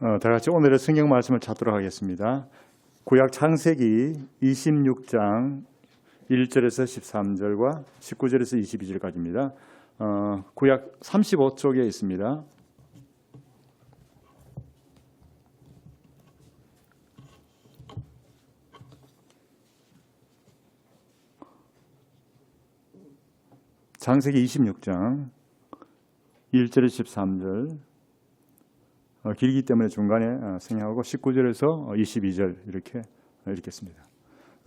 다 같이 오늘의 성경 말씀을 찾도록 하겠습니다. 구약 창세기 26장 1절에서 13절과 19절에서 22절까지입니다. 구약 35쪽에 있습니다. 창세기 26장 1절에서 13절 길기 때문에 중간에 생략하고 19절에서 22절 이렇게 읽겠습니다.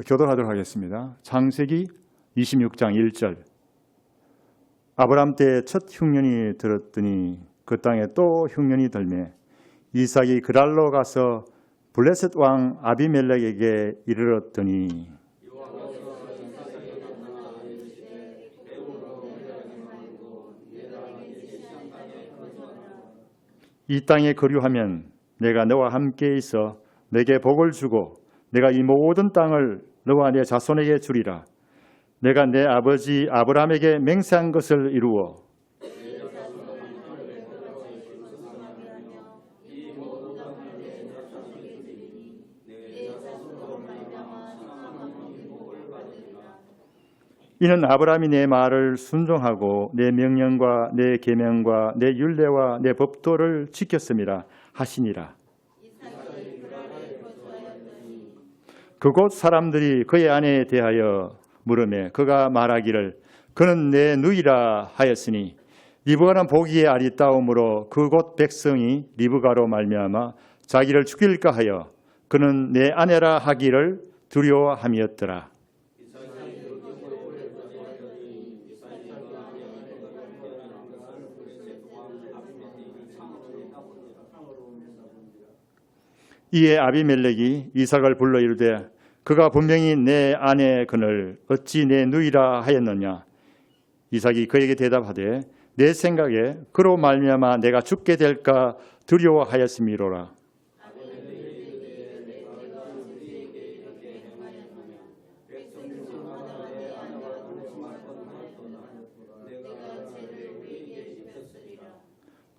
교독하도록 하겠습니다. 창세기 26장 1절 아브람 때 첫 흉년이 들었더니 그 땅에 또 흉년이 들매 이삭이 그랄로 가서 블레셋 왕 아비멜렉에게 이르렀더니 이 땅에 거류하면 내가 너와 함께 있어 내게 복을 주고 내가 이 모든 땅을 너와 내 자손에게 주리라. 내가 내 아버지 아브라함에게 맹세한 것을 이루어 이는 아브라함이 내 말을 순종하고 내 명령과 내 계명과 내 율례와 내 법도를 지켰음이라 하시니라. 그곳 사람들이 그의 아내에 대하여 물으매 그가 말하기를 그는 내 누이라 하였으니 리브가는 보기에 아리따움으로 그곳 백성이 리브가로 말미암아 자기를 죽일까 하여 그는 내 아내라 하기를 두려워함이었더라. 이에 아비멜렉이 이삭을 불러 이르되 그가 분명히 내 아내 그를 어찌 내 누이라 하였느냐. 이삭이 그에게 대답하되 내 생각에 그로 말미암아 내가 죽게 될까 두려워하였음이로라.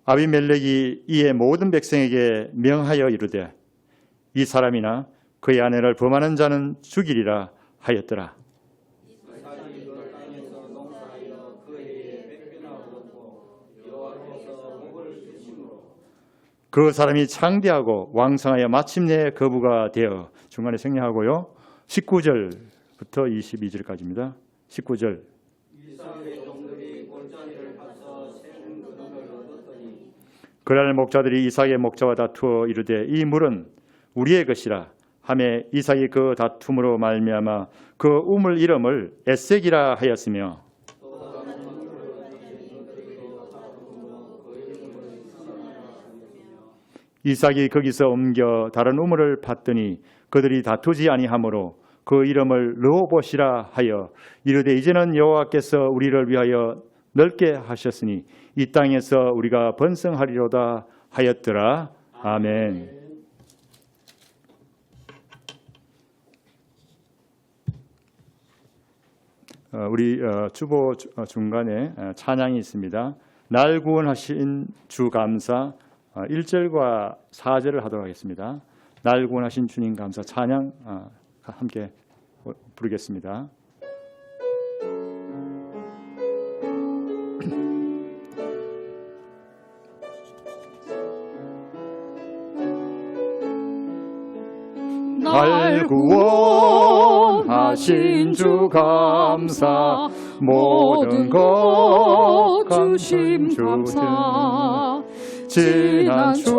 아비멜렉이 이에 모든 백성에게 명하여 이르되 이 사람이나 그의 아내를 범하는 자는 죽이리라 하였더라. 그 사람이 창대하고 왕성하여 마침내 거부가 되어 중간에 생략하고요. 19절부터 22절까지입니다. 19절 그날 목자들이 이삭의 목자와 다투어 이르되 이 물은 우리의 것이라 하매 이삭이 그 다툼으로 말미암아 그 우물 이름을 에색이라 하였으며 이삭이 거기서 옮겨 다른 우물을 팠더니 그들이 다투지 아니하므로 그 이름을 르호봇이라 하여 이르되 이제는 여호와께서 우리를 위하여 넓게 하셨으니 이 땅에서 우리가 번성하리로다 하였더라. 아멘. 우리 주보 중간에 찬양이 있습니다. 날 구원하신 주 감사 1절과 4절을 하도록 하겠습니다. 날 구원하신 주님 감사 찬양 함께 부르겠습니다. 날 구원하신 주 감사 모든 것 주심 감사 지난 추억이네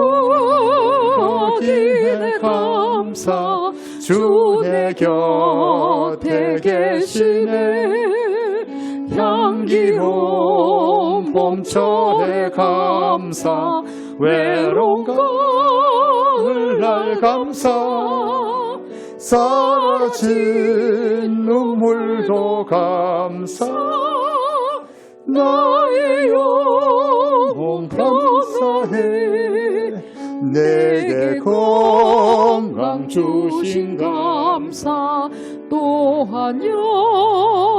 감사 주 내 곁에 계시네 향기로운 봄철에 감사 외로운 가을날 감사 사라진 눈물도 감사 나의 영혼 감사해 내게 건강 주신 감사 또한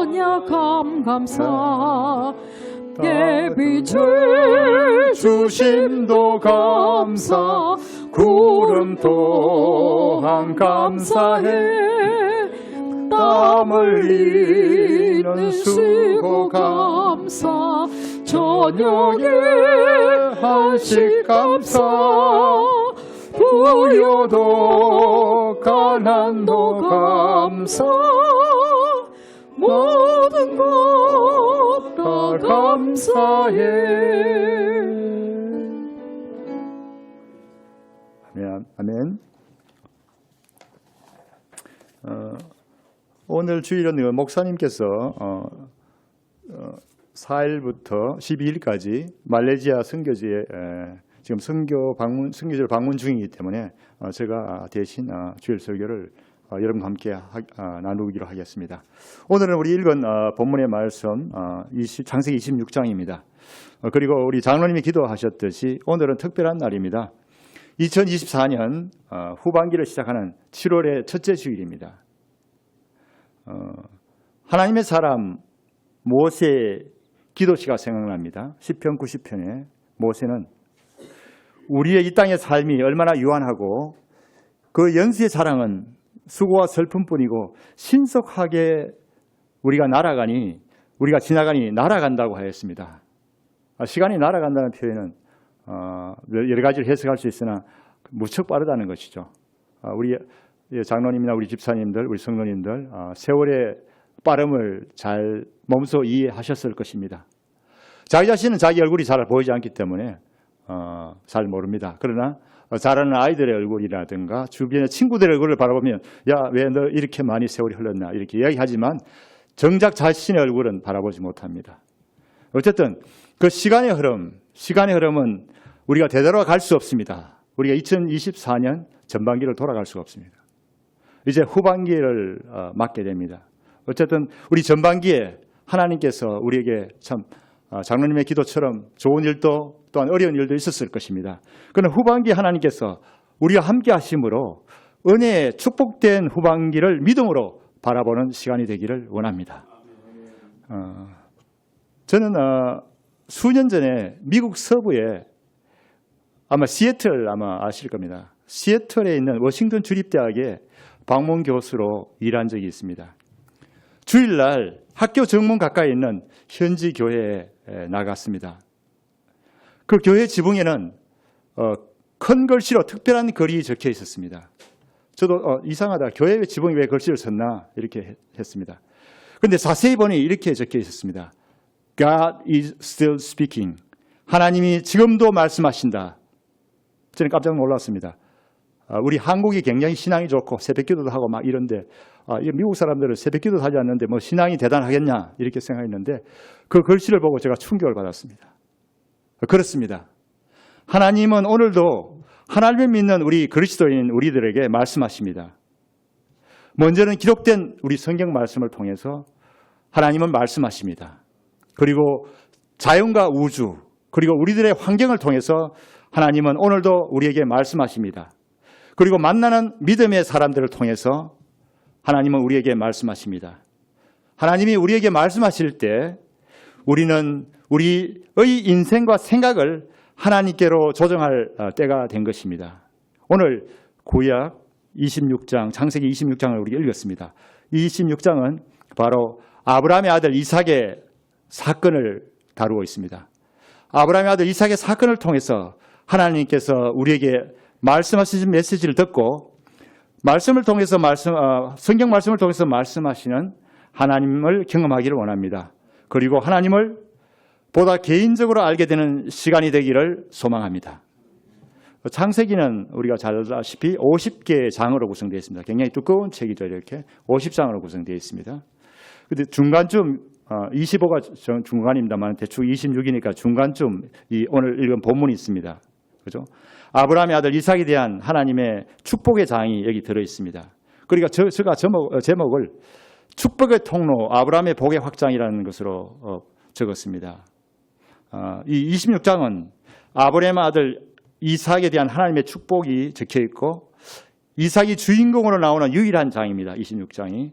연약함 감사 빛을 주심도 감사 구름 또한 감사해 땀 흘리는 수고 감사 저녁에 한식 감사 부여도 가난도 감사 모든 것 다 감사해. 아멘. 아멘. 오늘 주일은 목사님께서 4일부터 12일까지 말레이시아 선교지에 지금 선교지를 방문 중이기 때문에 제가 대신 주일 설교를 여러분과 함께 나누기로 하겠습니다. 오늘은 우리 읽은 본문의 말씀 창세기 26장입니다. 그리고 우리 장로님이 기도하셨듯이 오늘은 특별한 날입니다. 2024년 후반기를 시작하는 7월의 첫째 주일입니다. 하나님의 사람 모세 기도시가 생각납니다. 시편 90편에 모세는 우리의 이 땅의 삶이 얼마나 유한하고 그 연수의 자랑은 수고와 슬픔뿐이고 신속하게 우리가 지나가니 날아간다고 하였습니다. 시간이 날아간다는 표현은 여러 가지로 해석할 수 있으나 무척 빠르다는 것이죠. 우리 장로님이나 우리 집사님들, 우리 성도님들 세월의 빠름을 잘 몸소 이해하셨을 것입니다. 자기 자신은 자기 얼굴이 잘 보이지 않기 때문에 잘 모릅니다. 그러나 자라는 아이들의 얼굴이라든가 주변의 친구들의 얼굴을 바라보면 야, 왜 너 이렇게 많이 세월이 흘렀나 이렇게 이야기하지만 정작 자신의 얼굴은 바라보지 못합니다. 어쨌든 그 시간의 흐름은 우리가 되돌아갈 수 없습니다. 우리가 2024년 전반기를 돌아갈 수가 없습니다. 이제 후반기를 맞게 됩니다. 어쨌든 우리 전반기에 하나님께서 우리에게 참 장로님의 기도처럼 좋은 일도 또한 어려운 일도 있었을 것입니다. 그러나 후반기에 하나님께서 우리와 함께 하심으로 은혜의 축복된 후반기를 믿음으로 바라보는 시간이 되기를 원합니다. 저는 수년 전에 미국 서부에 아마 시애틀 아실 겁니다. 시애틀에 있는 워싱턴 주립대학의 방문 교수로 일한 적이 있습니다. 주일날 학교 정문 가까이 있는 현지 교회에 나갔습니다. 그 교회 지붕에는 큰 글씨로 특별한 글이 적혀 있었습니다. 저도 이상하다. 교회 지붕에 왜 글씨를 썼나 이렇게 했습니다. 그런데 자세히 보니 이렇게 적혀 있었습니다. God is still speaking. 하나님이 지금도 말씀하신다. 저는 깜짝 놀랐습니다. 우리 한국이 굉장히 신앙이 좋고 새벽기도도 하고 막 이런데 미국 사람들은 새벽기도도 하지 않는데 뭐 신앙이 대단하겠냐 이렇게 생각했는데 그 글씨를 보고 제가 충격을 받았습니다. 그렇습니다. 하나님은 오늘도 하나님을 믿는 우리 그리스도인 우리들에게 말씀하십니다. 먼저는 기록된 우리 성경 말씀을 통해서 하나님은 말씀하십니다. 그리고 자연과 우주 그리고 우리들의 환경을 통해서 하나님은 오늘도 우리에게 말씀하십니다. 그리고 만나는 믿음의 사람들을 통해서 하나님은 우리에게 말씀하십니다. 하나님이 우리에게 말씀하실 때 우리는 우리의 인생과 생각을 하나님께로 조정할 때가 된 것입니다. 오늘 구약 26장, 창세기 26장을 우리가 읽었습니다. 이 26장은 바로 아브라함의 아들 이삭의 사건을 다루고 있습니다. 아브라함의 아들 이삭의 사건을 통해서 하나님께서 우리에게 말씀하시는 메시지를 듣고 말씀을 통해서 성경 말씀을 통해서 말씀하시는 하나님을 경험하기를 원합니다. 그리고 하나님을 보다 개인적으로 알게 되는 시간이 되기를 소망합니다. 창세기는 우리가 잘 알다시피 50개의 장으로 구성되어 있습니다. 굉장히 두꺼운 책이죠. 이렇게 50장으로 구성되어 있습니다. 근데 중간쯤 25가 중간입니다만 대충 26이니까 중간쯤 이 오늘 읽은 본문이 있습니다. 그죠? 아브라함의 아들 이삭에 대한 하나님의 축복의 장이 여기 들어 있습니다. 그러니까 제가 제목을 축복의 통로 아브라함의 복의 확장이라는 것으로 적었습니다. 이 26장은 아브라함의 아들 이삭에 대한 하나님의 축복이 적혀 있고 이삭이 주인공으로 나오는 유일한 장입니다. 26장이.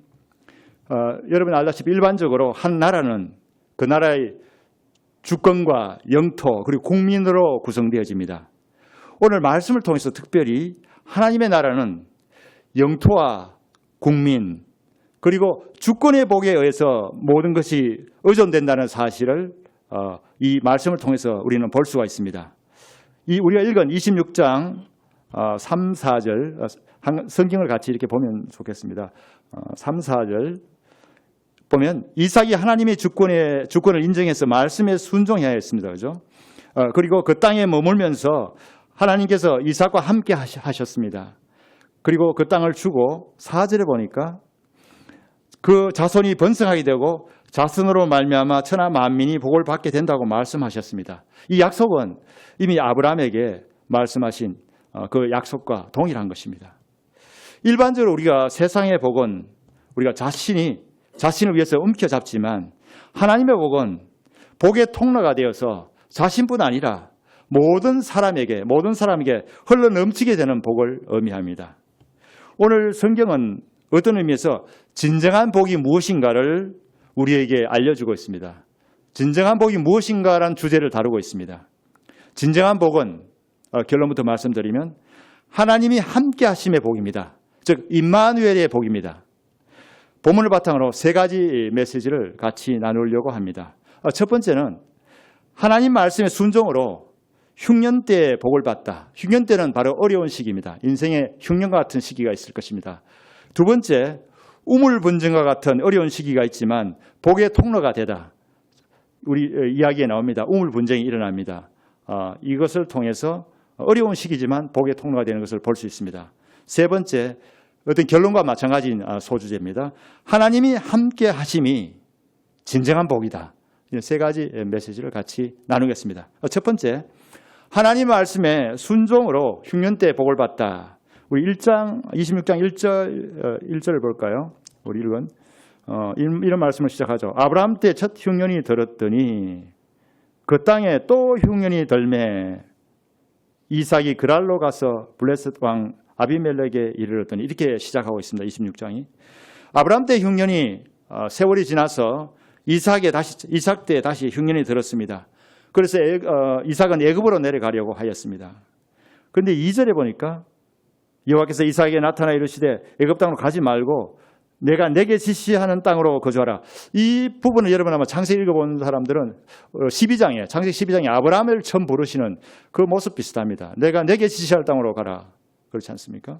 여러분 알다시피 일반적으로 한 나라는 그 나라의 주권과 영토 그리고 국민으로 구성되어집니다. 오늘 말씀을 통해서 특별히 하나님의 나라는 영토와 국민 그리고 주권의 복에 의해서 모든 것이 의존된다는 사실을 이 말씀을 통해서 우리는 볼 수가 있습니다. 우리가 읽은 26장 3, 4절 성경을 같이 이렇게 보면 좋겠습니다. 3, 4절 보면 이삭이 하나님의 주권을 인정해서 말씀에 순종해야 했습니다. 그죠? 그리고 그 땅에 머물면서 하나님께서 이삭과 함께 하셨습니다. 그리고 그 땅을 주고 4절에 보니까 그 자손이 번성하게 되고 자손으로 말미암아 천하 만민이 복을 받게 된다고 말씀하셨습니다. 이 약속은 이미 아브라함에게 말씀하신 그 약속과 동일한 것입니다. 일반적으로 우리가 세상의 복은 우리가 자신을 위해서 움켜잡지만 하나님의 복은 복의 통로가 되어서 자신뿐 아니라 모든 사람에게 흘러 넘치게 되는 복을 의미합니다. 오늘 성경은 어떤 의미에서 진정한 복이 무엇인가를 우리에게 알려주고 있습니다. 진정한 복이 무엇인가라는 주제를 다루고 있습니다. 진정한 복은 결론부터 말씀드리면 하나님이 함께 하심의 복입니다. 즉 임마누엘의 복입니다. 본문을 바탕으로 세 가지 메시지를 같이 나누려고 합니다. 첫 번째는 하나님 말씀의 순종으로 흉년 때에 복을 받다. 흉년 때는 바로 어려운 시기입니다. 인생의 흉년과 같은 시기가 있을 것입니다. 두 번째, 우물분쟁과 같은 어려운 시기가 있지만 복의 통로가 되다. 우리 이야기에 나옵니다. 우물분쟁이 일어납니다. 이것을 통해서 어려운 시기지만 복의 통로가 되는 것을 볼 수 있습니다. 세 번째, 어떤 결론과 마찬가지인 소주제입니다. 하나님이 함께 하심이 진정한 복이다. 세 가지 메시지를 같이 나누겠습니다. 첫 번째, 하나님 말씀에 순종으로 흉년 때 복을 받다. 우리 26장 1절을 볼까요? 우리 읽은 이런 말씀을 시작하죠. 아브라함 때 첫 흉년이 들었더니 그 땅에 또 흉년이 들매 이삭이 그랄로 가서 블레셋 왕 아비멜렉에 이르렀더니 이렇게 시작하고 있습니다. 26장이. 아브라함 때 흉년이 세월이 지나서 이삭 때 다시 흉년이 들었습니다. 그래서 이삭은 애굽으로 내려가려고 하였습니다. 그런데 2절에 보니까 여호와께서 이삭에게 나타나 이르시되 애굽 땅으로 가지 말고 내가 내게 지시하는 땅으로 거주하라. 이 부분을 여러분 아마 창세기 읽어본 사람들은 창세기 12장에 아브라함을 처음 부르시는 그 모습 비슷합니다. 내가 내게 지시할 땅으로 가라. 그렇지 않습니까?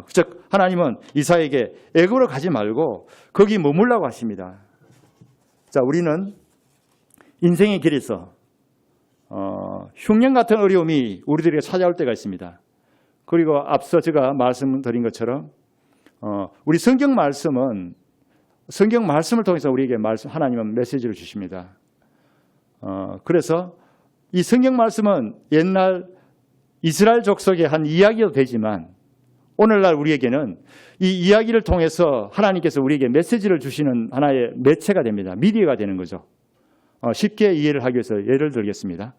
즉 하나님은 이삭에게 애굽으로 가지 말고 거기 머물라고 하십니다. 자, 우리는 인생의 길에서 흉년 같은 어려움이 우리들에게 찾아올 때가 있습니다. 그리고 앞서 제가 말씀드린 것처럼 우리 성경 말씀을 통해서 우리에게 하나님은 메시지를 주십니다. 그래서 이 성경 말씀은 옛날 이스라엘 족속의 한 이야기도 되지만 오늘날 우리에게는 이 이야기를 통해서 하나님께서 우리에게 메시지를 주시는 하나의 매체가 됩니다. 미디어가 되는 거죠. 쉽게 이해를 하기 위해서 예를 들겠습니다.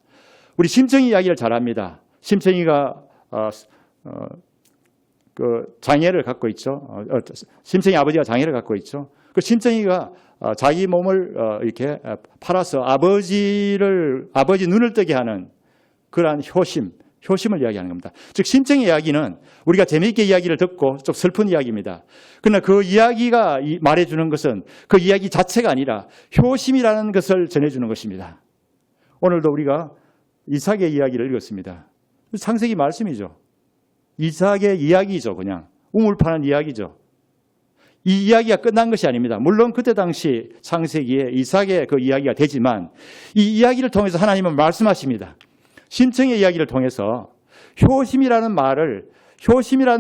우리 심청이 이야기를 잘합니다. 심청이가 그 장애를 갖고 있죠. 심청이 아버지가 장애를 갖고 있죠. 그 심청이가 자기 몸을 이렇게 팔아서 아버지 눈을 뜨게 하는 그러한 효심을 이야기하는 겁니다. 즉 심청의 이야기는 우리가 재미있게 이야기를 듣고 좀 슬픈 이야기입니다. 그러나 그 이야기가 말해주는 것은 그 이야기 자체가 아니라 효심이라는 것을 전해주는 것입니다. 오늘도 우리가 이삭의 이야기를 읽었습니다. 창세기 말씀이죠. 이삭의 이야기죠. 그냥 우물 파는 이야기죠. 이 이야기가 끝난 것이 아닙니다. 물론 그때 당시 창세기에 이삭의 그 이야기가 되지만 이 이야기를 통해서 하나님은 말씀하십니다. 심청의 이야기를 통해서 효심이라는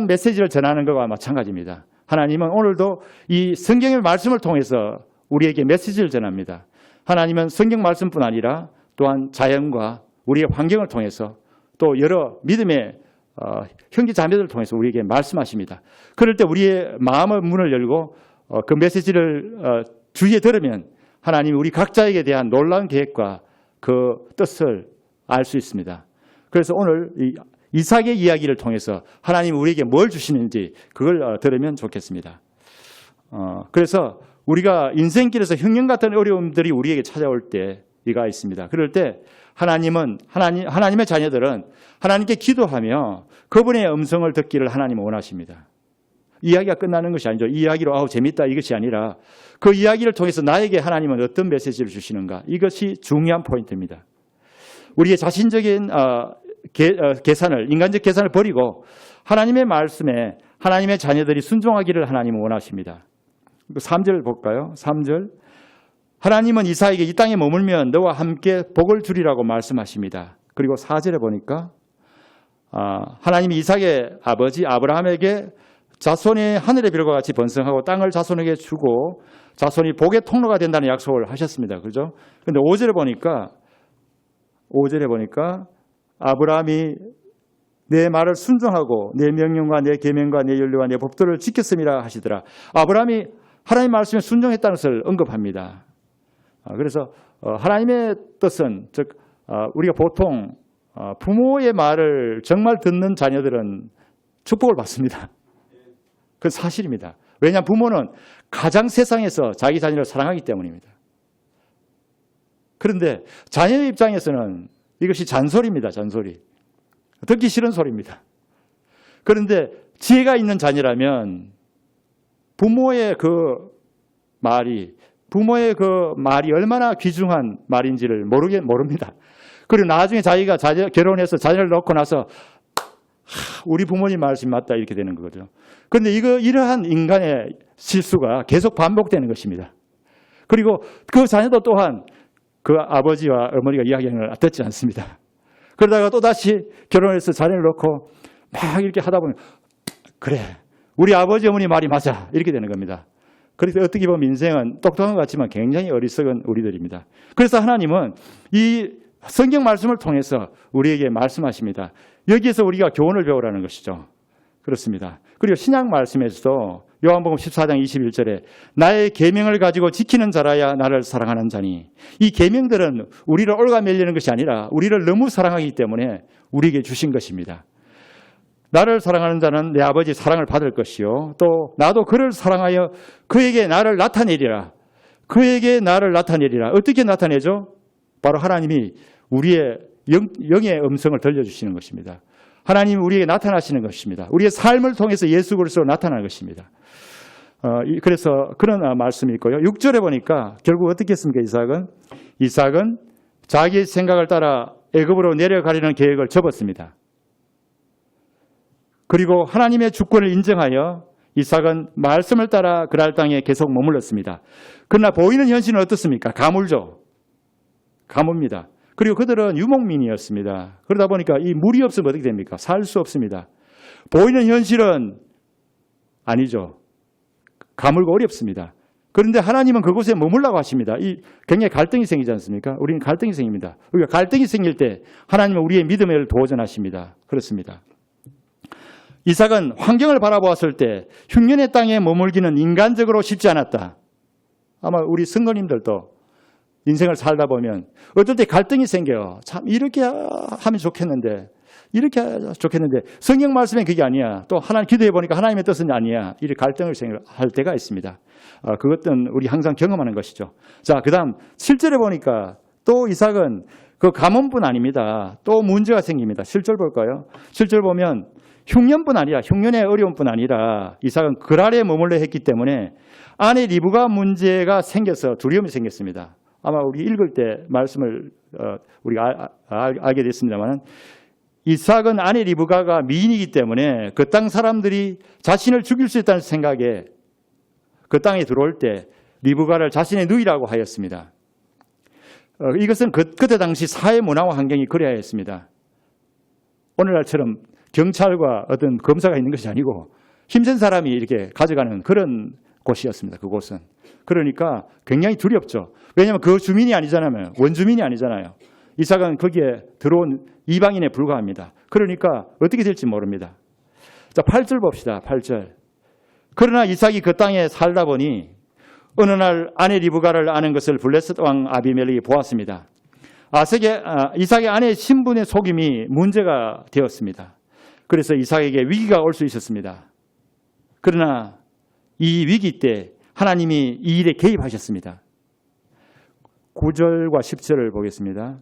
메시지를 전하는 것과 마찬가지입니다. 하나님은 오늘도 이 성경의 말씀을 통해서 우리에게 메시지를 전합니다. 하나님은 성경 말씀뿐 아니라 또한 자연과 우리의 환경을 통해서 또 여러 믿음의 형제 자매들을 통해서 우리에게 말씀하십니다. 그럴 때 우리의 마음의 문을 열고 그 메시지를 주의에 들으면 하나님이 우리 각자에게 대한 놀라운 계획과 그 뜻을 알 수 있습니다. 그래서 오늘 이삭의 이야기를 통해서 하나님이 우리에게 뭘 주시는지 그걸 들으면 좋겠습니다. 그래서 우리가 인생길에서 흉년 같은 어려움들이 우리에게 찾아올 때 이가 있습니다. 그럴 때 하나님의 자녀들은 하나님께 기도하며 그분의 음성을 듣기를 하나님은 원하십니다. 이야기가 끝나는 것이 아니죠. 이 이야기로 재밌다 이것이 아니라 그 이야기를 통해서 나에게 하나님은 어떤 메시지를 주시는가, 이것이 중요한 포인트입니다. 우리의 자신적인 계산을, 인간적 계산을 버리고 하나님의 말씀에 하나님의 자녀들이 순종하기를 하나님은 원하십니다. 3절 볼까요? 3절. 하나님은 이삭에게 이 땅에 머물면 너와 함께 복을 주리라고 말씀하십니다. 그리고 4절에 보니까 하나님이 이삭의 아버지 아브라함에게 자손이 하늘의 별과 같이 번성하고 땅을 자손에게 주고 자손이 복의 통로가 된다는 약속을 하셨습니다. 그렇죠? 그런데 5절에 보니까 아브라함이 내 말을 순종하고 내 명령과 내 계명과 내 율례와 내 법도를 지켰음이라 하시더라. 아브라함이 하나님 말씀에 순종했다는 것을 언급합니다. 그래서 하나님의 뜻은, 즉 우리가 보통 부모의 말을 정말 듣는 자녀들은 축복을 받습니다. 그건 사실입니다. 왜냐하면 부모는 가장 세상에서 자기 자녀를 사랑하기 때문입니다. 그런데 자녀의 입장에서는 이것이 잔소리입니다. 잔소리. 듣기 싫은 소리입니다. 그런데 지혜가 있는 자녀라면 부모의 그 말이 얼마나 귀중한 말인지를 모릅니다. 그리고 나중에 자기가 결혼해서 자녀를 낳고 나서 우리 부모님 말씀이 맞다 이렇게 되는 거거든요. 그런데 이러한 인간의 실수가 계속 반복되는 것입니다. 그리고 그 자녀도 또한 그 아버지와 어머니가 이야기하는 걸 듣지 않습니다. 그러다가 또다시 결혼해서 자녀를 낳고 막 이렇게 하다 보면 그래, 우리 아버지 어머니 말이 맞아 이렇게 되는 겁니다. 그래서 어떻게 보면 인생은 똑똑한 것 같지만 굉장히 어리석은 우리들입니다. 그래서 하나님은 이 성경 말씀을 통해서 우리에게 말씀하십니다. 여기에서 우리가 교훈을 배우라는 것이죠. 그렇습니다. 그리고 신약 말씀에서도 요한복음 14장 21절에 나의 계명을 가지고 지키는 자라야 나를 사랑하는 자니, 이 계명들은 우리를 올가매려는 것이 아니라 우리를 너무 사랑하기 때문에 우리에게 주신 것입니다. 나를 사랑하는 자는 내 아버지 사랑을 받을 것이요 또 나도 그를 사랑하여 그에게 나를 나타내리라. 그에게 나를 나타내리라. 어떻게 나타내죠? 바로 하나님이 우리의 영의 음성을 들려주시는 것입니다. 하나님이 우리에게 나타나시는 것입니다. 우리의 삶을 통해서 예수 그리스도로 나타나는 것입니다. 그래서 그런 말씀이 있고요. 6절에 보니까 결국 어떻게 했습니까? 이삭은 자기의 생각을 따라 애굽으로 내려가려는 계획을 접었습니다. 그리고 하나님의 주권을 인정하여 이삭은 말씀을 따라 그랄 땅에 계속 머물렀습니다. 그러나 보이는 현실은 어떻습니까? 가물죠. 가뭅니다. 그리고 그들은 유목민이었습니다. 그러다 보니까 이 물이 없으면 어떻게 됩니까? 살 수 없습니다. 보이는 현실은 아니죠. 가물고 어렵습니다. 그런데 하나님은 그곳에 머물라고 하십니다. 굉장히 갈등이 생기지 않습니까? 우리는 갈등이 생깁니다. 우리가 갈등이 생길 때 하나님은 우리의 믿음을 도전하십니다. 그렇습니다. 이삭은 환경을 바라보았을 때 흉년의 땅에 머물기는 인간적으로 쉽지 않았다. 아마 우리 성도님들도 인생을 살다 보면 어떨 때 갈등이 생겨요. 참 이렇게 하면 좋겠는데 이렇게 좋겠는데 성경 말씀엔 그게 아니야. 또 하나님 기도해 보니까 하나님의 뜻은 아니야. 이렇게 갈등을 할 때가 있습니다. 그것은 우리 항상 경험하는 것이죠. 자, 그다음 7절에 보니까 또 이삭은 그 가뭄뿐 아닙니다. 또 문제가 생깁니다. 7절 볼까요? 7절 보면 흉년뿐 아니라 흉년의 어려움뿐 아니라 이삭은 그랄에 머물러 했기 때문에 아내 리브가 문제가 생겨서 두려움이 생겼습니다. 아마 우리 읽을 때 말씀을 우리가 알게 됐습니다만 이삭은 아내 리브가가 미인이기 때문에 그 땅 사람들이 자신을 죽일 수 있다는 생각에 그 땅에 들어올 때 리브가를 자신의 누이라고 하였습니다. 이것은 그때 당시 사회 문화와 환경이 그래야 했습니다. 오늘날처럼 경찰과 어떤 검사가 있는 것이 아니고 힘센 사람이 이렇게 가져가는 그런 곳이었습니다. 그곳은. 그러니까 굉장히 두렵죠. 왜냐하면 그 주민이 아니잖아요. 원주민이 아니잖아요. 이삭은 거기에 들어온 이방인에 불과합니다. 그러니까 어떻게 될지 모릅니다. 자, 8절 봅시다. 8절. 그러나 이삭이 그 땅에 살다 보니 어느 날 아내 리브가를 아는 것을 블레셋 왕 아비멜렉이 보았습니다. 이삭의 아내의 신분의 속임이 문제가 되었습니다. 그래서 이삭에게 위기가 올 수 있었습니다. 그러나 이 위기 때 하나님이 이 일에 개입하셨습니다. 9절과 10절을 보겠습니다.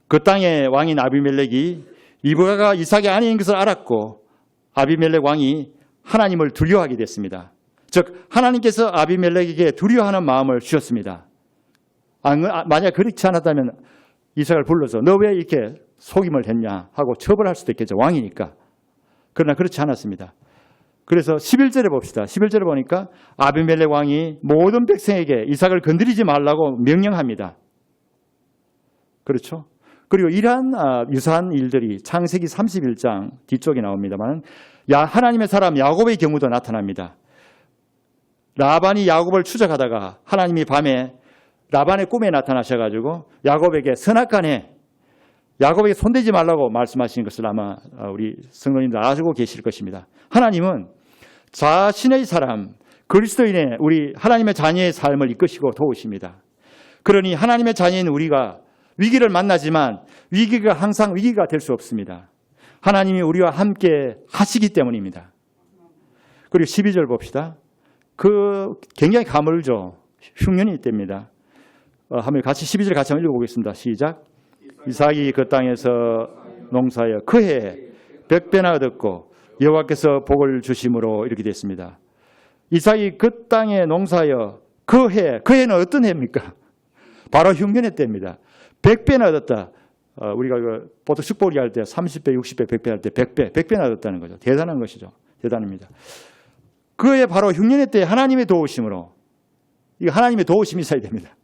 그 땅의 왕인 아비멜렉이 리브가가 이삭의 아내인 것을 알았고 아비멜렉 왕이 하나님을 두려워하게 됐습니다. 즉 하나님께서 아비멜렉에게 두려워하는 마음을 주셨습니다. 만약 그렇지 않았다면 이삭을 불러서 너 왜 이렇게 속임을 했냐 하고 처벌할 수도 있겠죠. 왕이니까. 그러나 그렇지 않았습니다. 그래서 11절에 봅시다. 11절에 보니까 아비멜렉 왕이 모든 백성에게 이삭을 건드리지 말라고 명령합니다. 그렇죠? 그리고 이러한 유사한 일들이 창세기 31장 뒤쪽에 나옵니다만 하나님의 사람 야곱의 경우도 나타납니다. 라반이 야곱을 추적하다가 하나님이 밤에 라반의 꿈에 나타나셔가지고 야곱에게 선악간에 야곱에게 손대지 말라고 말씀하신 것을 아마 우리 성도님들 아시고 계실 것입니다. 하나님은 자신의 사람 그리스도인의 우리 하나님의 자녀의 삶을 이끄시고 도우십니다. 그러니 하나님의 자녀인 우리가 위기를 만나지만 위기가 항상 위기가 될 수 없습니다. 하나님이 우리와 함께 하시기 때문입니다. 그리고 12절 봅시다. 굉장히 가물죠. 흉년이 때입니다. 한번 같이 12절 같이 한번 읽어보겠습니다. 시작. 이삭이 그 땅에서 농사하여 그 해에 100배나 얻었고 여호와께서 복을 주심으로 이렇게 됐습니다. 이삭이 그 땅에 농사하여 그 해는 어떤 해입니까? 바로 흉년의 때입니다. 100배나 얻었다. 우리가 보통 숙보리 할 때 30배, 60배, 100배 할 때 100배나 얻었다는 거죠. 대단한 것이죠. 대단합니다. 그 해 바로 흉년의 때에 하나님의 도우심으로 이거 하나님의 도우심이 있어야 됩니다.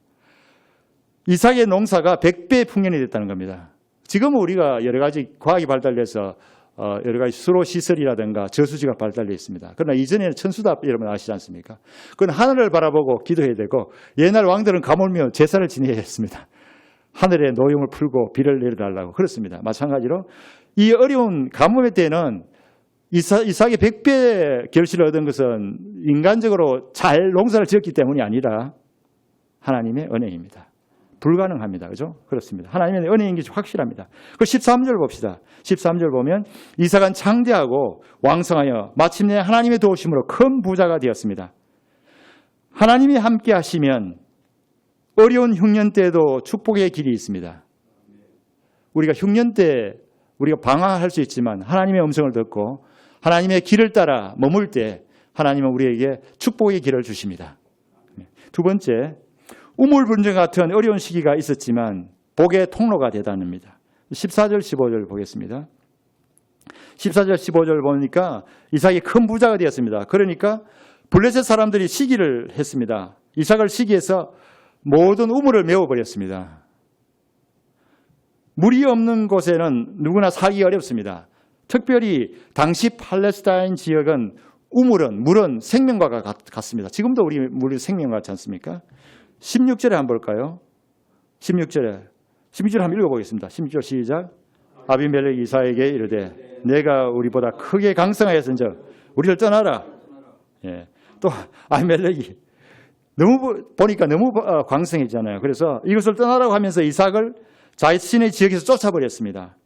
이삭의 농사가 100배 풍년이 됐다는 겁니다. 지금은 우리가 여러 가지 과학이 발달돼서 여러 가지 수로 시설이라든가 저수지가 발달되어 있습니다. 그러나 이전에는 천수답 여러분 아시지 않습니까? 그건 하늘을 바라보고 기도해야 되고 옛날 왕들은 가물며 제사를 지내야 했습니다. 하늘에 노용을 풀고 비를 내려달라고 그렇습니다. 마찬가지로 이 어려운 가뭄의 때는 이삭이 100배 결실을 얻은 것은 인간적으로 잘 농사를 지었기 때문이 아니라 하나님의 은혜입니다. 불가능합니다. 그죠? 그렇습니다. 하나님의 은혜인 게 확실합니다. 그 13절 봅시다. 13절 보면 이삭은 창대하고 왕성하여 마침내 하나님의 도우심으로 큰 부자가 되었습니다. 하나님이 함께 하시면 어려운 흉년 때에도 축복의 길이 있습니다. 우리가 흉년 때 우리가 방황할 수 있지만 하나님의 음성을 듣고 하나님의 길을 따라 머물 때 하나님은 우리에게 축복의 길을 주십니다. 두 번째, 우물분쟁 같은 어려운 시기가 있었지만 복의 통로가 되다닙니다. 14절 15절 보겠습니다. 14절 15절 보니까 이삭이 큰 부자가 되었습니다. 그러니까 블레셋 사람들이 시기를 했습니다. 이삭을 시기해서 모든 우물을 메워버렸습니다. 물이 없는 곳에는 누구나 살기 어렵습니다. 특별히 당시 팔레스타인 지역은 물은 생명과 같습니다. 지금도 우리 물이 생명 같지 않습니까? 16절에 한번 볼까요? 16절 한번 읽어보겠습니다. 16절 시작. 아비멜렉 이삭에게 이르되 내가 우리보다 크게 강성하였은즉 우리를 떠나라. 예. 또 아비멜렉이 보니까 너무 광성했잖아요. 그래서 이것을 떠나라고 하면서 이삭을 자신의 지역에서 쫓아버렸습니다.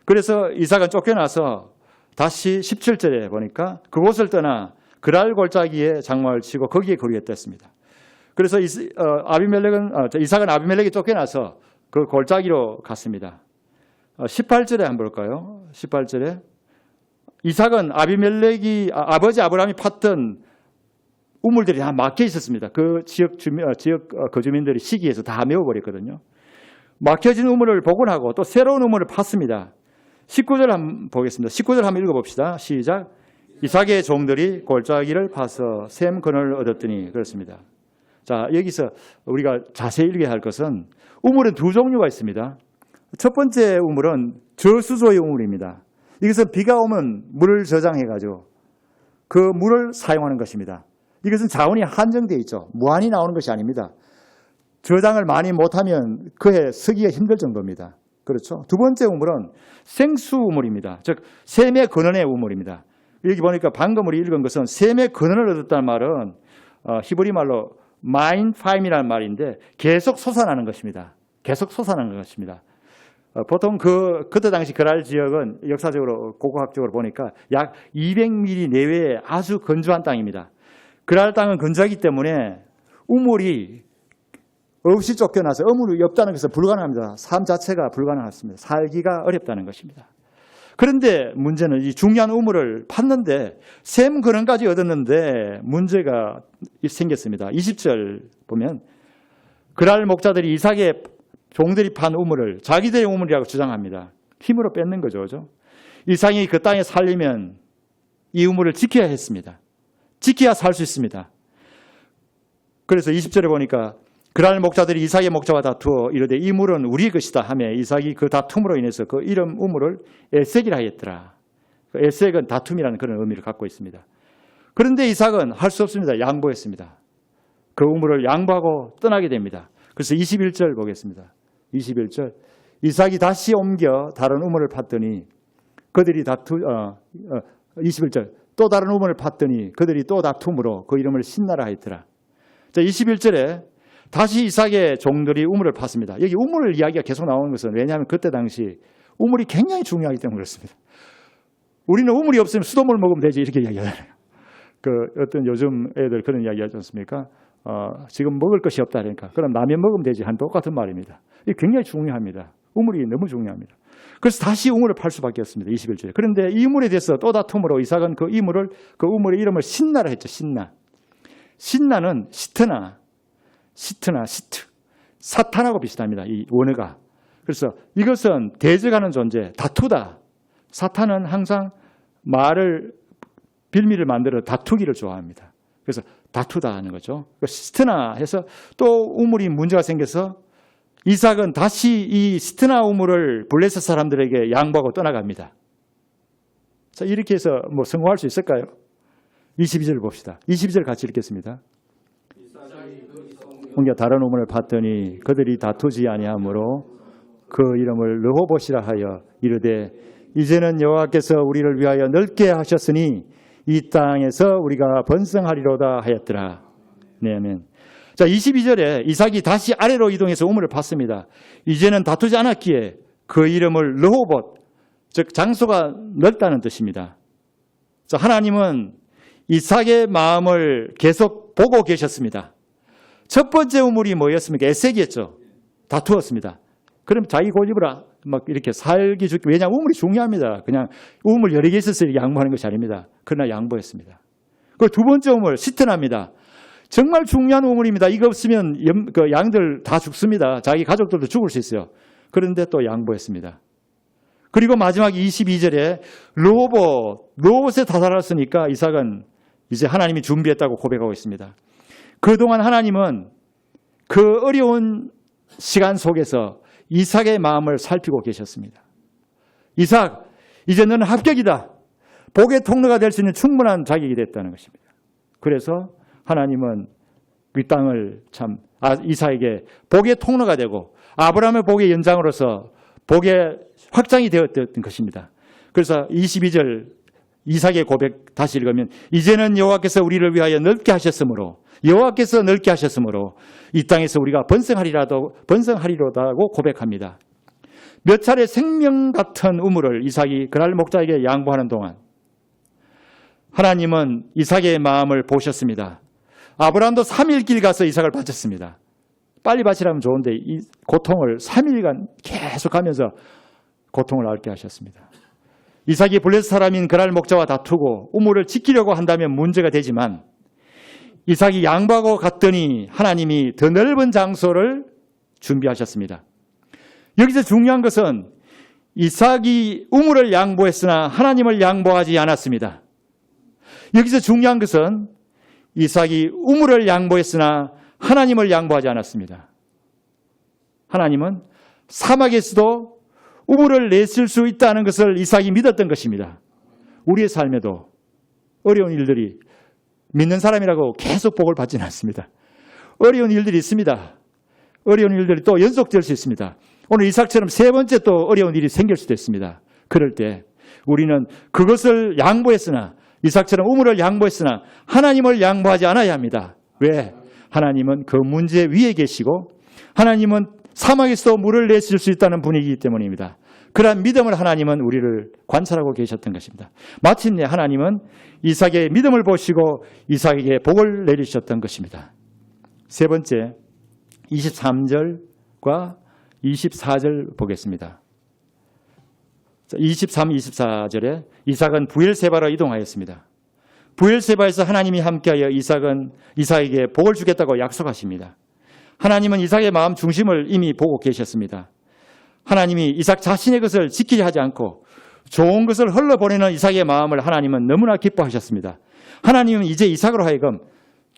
그래서 이삭은 쫓겨나서 다시 17절에 보니까 그곳을 떠나 그랄 골짜기에 장막을 치고 거기에 거류했다 했습니다. 그래서 이삭은 아비멜렉이 쫓겨나서 그 골짜기로 갔습니다. 18절에 한번 볼까요? 18절에 이삭은 아비멜렉이 아버지 아브라함이 팠던 우물들이 다 막혀 있었습니다. 그 지역 거주민들이 시기해서 다 메워버렸거든요. 막혀진 우물을 복원하고 또 새로운 우물을 팠습니다. 19절 한번 보겠습니다. 19절 한번 읽어봅시다. 시작. 이삭의 종들이 골짜기를 파서 샘 근원을 얻었더니 그렇습니다. 자, 여기서 우리가 자세히 읽어야 할 것은 우물은 두 종류가 있습니다. 첫 번째 우물은 저수조의 우물입니다. 이것은 비가 오면 물을 저장해가지고 그 물을 사용하는 것입니다. 이것은 자원이 한정되어 있죠. 무한히 나오는 것이 아닙니다. 저장을 많이 못하면 그해 쓰기가 힘들 정도입니다. 그렇죠. 두 번째 우물은 생수 우물입니다. 즉 샘의 근원의 우물입니다. 여기 보니까 방금 우리 읽은 것은 샘의 근원을 얻었다는 말은 히브리 말로 마인파임이라는 말인데 계속 솟아나는 것입니다. 계속 솟아나는 것입니다. 보통 그때 당시 그랄 지역은 역사적으로 고고학적으로 보니까 약 200mm 내외의 아주 건조한 땅입니다. 그랄 땅은 건조하기 때문에 우물이 없이 쫓겨나서 어물이 없다는 것은 불가능합니다. 삶 자체가 불가능했습니다. 살기가 어렵다는 것입니다. 그런데 문제는 이 중요한 우물을 팠는데 샘 근원까지 얻었는데 문제가 생겼습니다. 20절 보면 그랄 목자들이 이삭의 종들이 판 우물을 자기들의 우물이라고 주장합니다. 힘으로 뺏는 거죠. 그죠? 이삭이 그 땅에 살려면 이 우물을 지켜야 했습니다. 지켜야 살 수 있습니다. 그래서 20절에 보니까 그랄 목자들이 이삭의 목자와 다투어 이르되 이 물은 우리 것이다 하며 이삭이 그 다툼으로 인해서 그 이름 우물을 에색이라 하였더라. 에색은 다툼이라는 그런 의미를 갖고 있습니다. 그런데 이삭은 할 수 없습니다. 양보했습니다. 그 우물을 양보하고 떠나게 됩니다. 그래서 21절 보겠습니다. 21절 이삭이 다시 옮겨 다른 우물을 팠더니 그들이 21절 또 다른 우물을 팠더니 그들이 또 다툼으로 그 이름을 신나라 하였더라. 자, 21절에 다시 이삭의 종들이 우물을 팠습니다. 여기 우물 이야기가 계속 나오는 것은 왜냐하면 그때 당시 우물이 굉장히 중요하기 때문에 그렇습니다. 우리는 우물이 없으면 수돗물 먹으면 되지 이렇게 이야기하잖아요. 어떤 요즘 애들 그런 이야기 하지 않습니까? 지금 먹을 것이 없다 그러니까 그럼 라면 먹으면 되지 한 똑같은 말입니다. 이게 굉장히 중요합니다. 우물이 너무 중요합니다. 그래서 다시 우물을 팔 수밖에 없습니다. 21절에. 그런데 이 우물에 대해서 또 다툼으로 이삭은 그 우물의 이름을 신나라 했죠. 신나. 신나는 시트, 사탄하고 비슷합니다. 이 원어가. 그래서 이것은 대적하는 존재, 다투다. 사탄은 항상 빌미를 만들어 다투기를 좋아합니다. 그래서 다투다 하는 거죠. 시트나 해서 또 우물이 문제가 생겨서 이삭은 다시 이 시트나 우물을 블레셋 사람들에게 양보하고 떠나갑니다. 자, 이렇게 해서 성공할 수 있을까요? 22절 봅시다. 22절 같이 읽겠습니다. 옮겨 다른 우물을 팠더니 그들이 다투지 아니하므로 그 이름을 르호봇이라 하여 이르되 이제는 여호와께서 우리를 위하여 넓게 하셨으니 이 땅에서 우리가 번성하리로다 하였더라. 네, 아멘. 자, 22절에 이삭이 다시 아래로 이동해서 우물을 팠습니다. 이제는 다투지 않았기에 그 이름을 르호봇, 즉 장소가 넓다는 뜻입니다. 자, 하나님은 이삭의 마음을 계속 보고 계셨습니다. 첫 번째 우물이 뭐였습니까? 에색이었죠. 다투었습니다. 그럼 자기 고집으로 막 이렇게 살기 좋게, 왜냐하면 우물이 중요합니다. 그냥 우물 여러 개 있어서 양보하는 것이 아닙니다. 그러나 양보했습니다. 그 두 번째 우물, 시트나입니다. 정말 중요한 우물입니다. 이거 없으면 양들 다 죽습니다. 자기 가족들도 죽을 수 있어요. 그런데 또 양보했습니다. 그리고 마지막 22절에 르호봇에 다다랐으니까 이삭은 이제 하나님이 준비했다고 고백하고 있습니다. 그동안 하나님은 그 어려운 시간 속에서 이삭의 마음을 살피고 계셨습니다. 이삭, 이제 너는 합격이다. 복의 통로가 될 수 있는 충분한 자격이 됐다는 것입니다. 그래서 하나님은 이 땅을 이삭에게 복의 통로가 되고 아브라함의 복의 연장으로서 복의 확장이 되었던 것입니다. 그래서 22절 이삭의 고백 다시 읽으면 이제는 여호와께서 우리를 위하여 넓게 하셨으므로 여호와께서 넓게 하셨으므로 이 땅에서 우리가 번성하리로다고 고백합니다. 몇 차례 생명 같은 우물을 이삭이 그랄 목자에게 양보하는 동안 하나님은 이삭의 마음을 보셨습니다. 아브라함도 3일 길 가서 이삭을 바쳤습니다. 빨리 바치라면 좋은데 이 고통을 3일간 계속하면서 고통을 앓게 하셨습니다. 이삭이 블레셋 사람인 그랄 목자와 다투고 우물을 지키려고 한다면 문제가 되지만 이삭이 양보하고 갔더니 하나님이 더 넓은 장소를 준비하셨습니다. 여기서 중요한 것은 이삭이 우물을 양보했으나 하나님을 양보하지 않았습니다. 여기서 중요한 것은 이삭이 우물을 양보했으나 하나님을 양보하지 않았습니다. 하나님은 사막에서도 우물을 내실 수 있다는 것을 이삭이 믿었던 것입니다. 우리의 삶에도 어려운 일들이 믿는 사람이라고 계속 복을 받지는 않습니다. 어려운 일들이 있습니다. 어려운 일들이 또 연속될 수 있습니다. 오늘 이삭처럼 세 번째 또 어려운 일이 생길 수도 있습니다. 그럴 때 우리는 그것을 양보했으나 이삭처럼 우물을 양보했으나 하나님을 양보하지 않아야 합니다. 왜? 하나님은 그 문제 위에 계시고 하나님은 사막에서 물을 내실 수 있다는 분이기 때문입니다. 그러한 믿음을 하나님은 우리를 관찰하고 계셨던 것입니다. 마침내 하나님은 이삭의 믿음을 보시고 이삭에게 복을 내리셨던 것입니다. 세 번째, 23절과 24절 보겠습니다. 23, 24절에 이삭은 부엘세바로 이동하였습니다. 부엘세바에서 하나님이 함께하여 이삭에게 복을 주겠다고 약속하십니다. 하나님은 이삭의 마음 중심을 이미 보고 계셨습니다. 하나님이 이삭 자신의 것을 지키려 하지 않고 좋은 것을 흘러보내는 이삭의 마음을 하나님은 너무나 기뻐하셨습니다. 하나님은 이제 이삭으로 하여금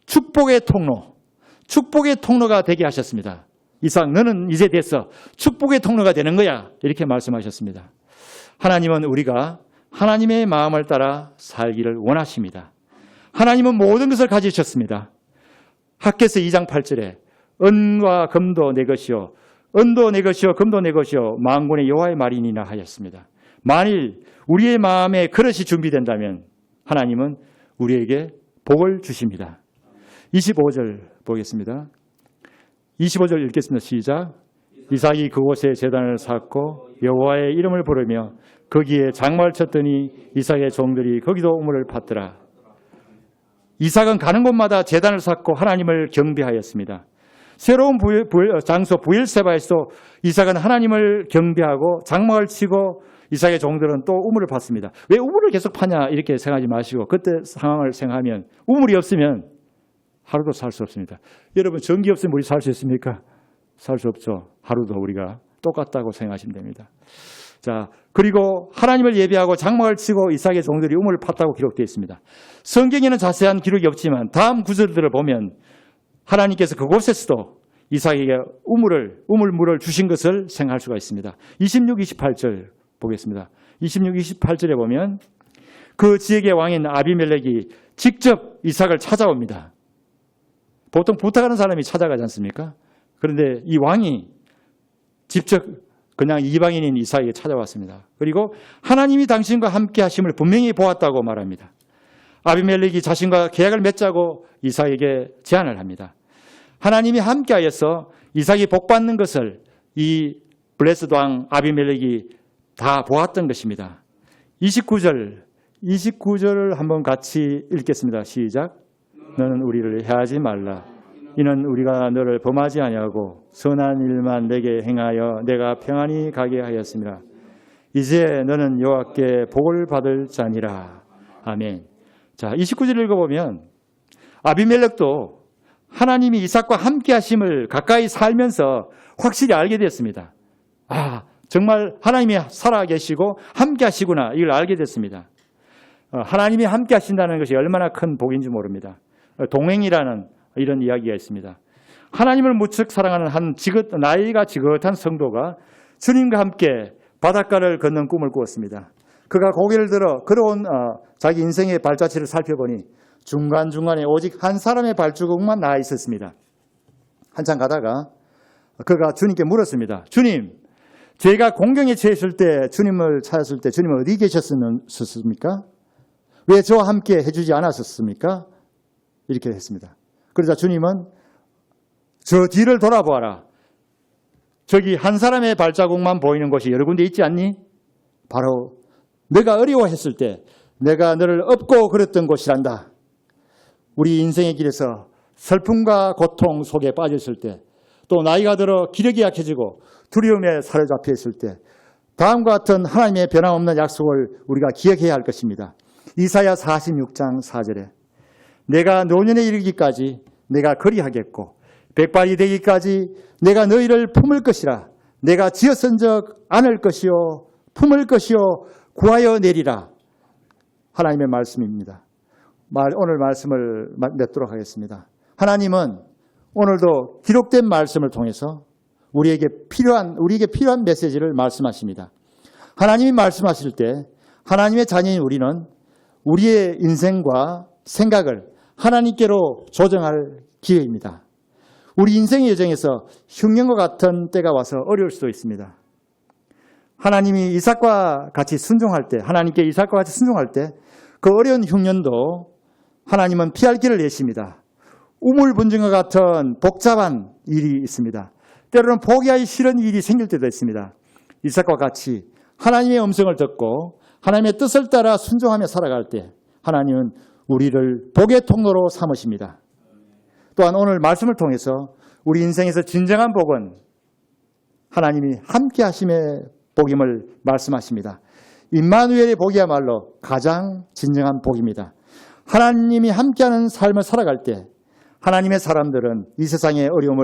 축복의 통로가 되게 하셨습니다. 이삭, 너는 이제 됐어. 축복의 통로가 되는 거야. 이렇게 말씀하셨습니다. 하나님은 우리가 하나님의 마음을 따라 살기를 원하십니다. 하나님은 모든 것을 가지셨습니다. 학개서 2장 8절에 은과 금도 내 것이요 은도 내 것이요 금도 내 것이요 만군의 여호와의 말이니라 하였습니다. 만일 우리의 마음에 그릇이 준비된다면 하나님은 우리에게 복을 주십니다. 25절 보겠습니다. 25절 읽겠습니다. 시작. 이삭이 그곳에 제단을 쌓고 여호와의 이름을 부르며 거기에 장막을 쳤더니 이삭의 종들이 거기도 우물을 팠더라. 이삭은 가는 곳마다 제단을 쌓고 하나님을 경배하였습니다. 새로운 장소 부엘세바에서 이삭은 하나님을 경배하고 장막을 치고 이삭의 종들은 또 우물을 팠습니다. 왜 우물을 계속 파냐 이렇게 생각하지 마시고 그때 상황을 생각하면 우물이 없으면 하루도 살 수 없습니다. 여러분 전기 없으면 우리 살 수 있습니까? 살 수 없죠. 하루도 우리가 똑같다고 생각하시면 됩니다. 자, 그리고 하나님을 예배하고 장막을 치고 이삭의 종들이 우물을 팠다고 기록되어 있습니다. 성경에는 자세한 기록이 없지만 다음 구절들을 보면 하나님께서 그곳에서도 이삭에게 우물물을 주신 것을 생각할 수가 있습니다. 26, 28절 보겠습니다. 26, 28절에 보면 그 지역의 왕인 아비멜렉이 직접 이삭을 찾아옵니다. 보통 부탁하는 사람이 찾아가지 않습니까? 그런데 이 왕이 직접 그냥 이방인인 이삭에게 찾아왔습니다. 그리고 하나님이 당신과 함께 하심을 분명히 보았다고 말합니다. 아비멜렉이 자신과 계약을 맺자고 이삭에게 제안을 합니다. 하나님이 함께하여서 이삭이 복받는 것을 이 블레스드 왕 아비멜렉이 다 보았던 것입니다. 29절을 한번 같이 읽겠습니다. 시작. 너는 우리를 해하지 말라. 이는 우리가 너를 범하지 아니하고 선한 일만 내게 행하여 내가 평안히 가게 하였습니다. 이제 너는 여호와께 복을 받을 자니라. 아멘. 자, 29절 읽어보면 아비멜렉도 하나님이 이삭과 함께 하심을 가까이 살면서 확실히 알게 됐습니다. 아, 정말 하나님이 살아계시고 함께 하시구나 이걸 알게 됐습니다. 하나님이 함께 하신다는 것이 얼마나 큰 복인지 모릅니다. 동행이라는 이런 이야기가 있습니다. 하나님을 무척 사랑하는 나이가 지긋한 성도가 주님과 함께 바닷가를 걷는 꿈을 꾸었습니다. 그가 고개를 들어 걸어온 자기 인생의 발자취를 살펴보니 중간중간에 오직 한 사람의 발자국만 나와 있었습니다. 한참 가다가 그가 주님께 물었습니다. 주님, 제가 공경에 처했을 때 주님을 찾았을 때 주님은 어디 계셨습니까? 왜 저와 함께 해주지 않았었습니까? 이렇게 했습니다. 그러자 주님은 저 뒤를 돌아보아라. 저기 한 사람의 발자국만 보이는 곳이 여러 군데 있지 않니? 바로 내가 어려워했을 때 내가 너를 업고 그랬던 곳이란다. 우리 인생의 길에서 슬픔과 고통 속에 빠졌을 때 또 나이가 들어 기력이 약해지고 두려움에 사로잡혀 있을 때 다음과 같은 하나님의 변함없는 약속을 우리가 기억해야 할 것입니다. 이사야 46장 4절에 내가 노년에 이르기까지 내가 거리하겠고 백발이 되기까지 내가 너희를 품을 것이라. 내가 지어선 적 안을 것이요 품을 것이요 구하여 내리라. 하나님의 말씀입니다. 오늘 말씀을 맺도록 하겠습니다. 하나님은 오늘도 기록된 말씀을 통해서 우리에게 필요한 메시지를 말씀하십니다. 하나님이 말씀하실 때 하나님의 자녀인 우리는 우리의 인생과 생각을 하나님께로 조정할 기회입니다. 우리 인생의 여정에서 흉년과 같은 때가 와서 어려울 수도 있습니다. 하나님이 이삭과 같이 순종할 때, 하나님께 이삭과 같이 순종할 때 그 어려운 흉년도 하나님은 피할 길을 내십니다. 우물분쟁과 같은 복잡한 일이 있습니다. 때로는 포기하기 싫은 일이 생길 때도 있습니다. 이삭과 같이 하나님의 음성을 듣고 하나님의 뜻을 따라 순종하며 살아갈 때 하나님은 우리를 복의 통로로 삼으십니다. 또한 오늘 말씀을 통해서 우리 인생에서 진정한 복은 하나님이 함께 하심의 복임을 말씀하십니다. 임마누엘의 복이야말로 가장 진정한 복입니다. 하나님이 함께하는 삶을 살아갈 때 하나님의 사람들은 이 세상의 어려움을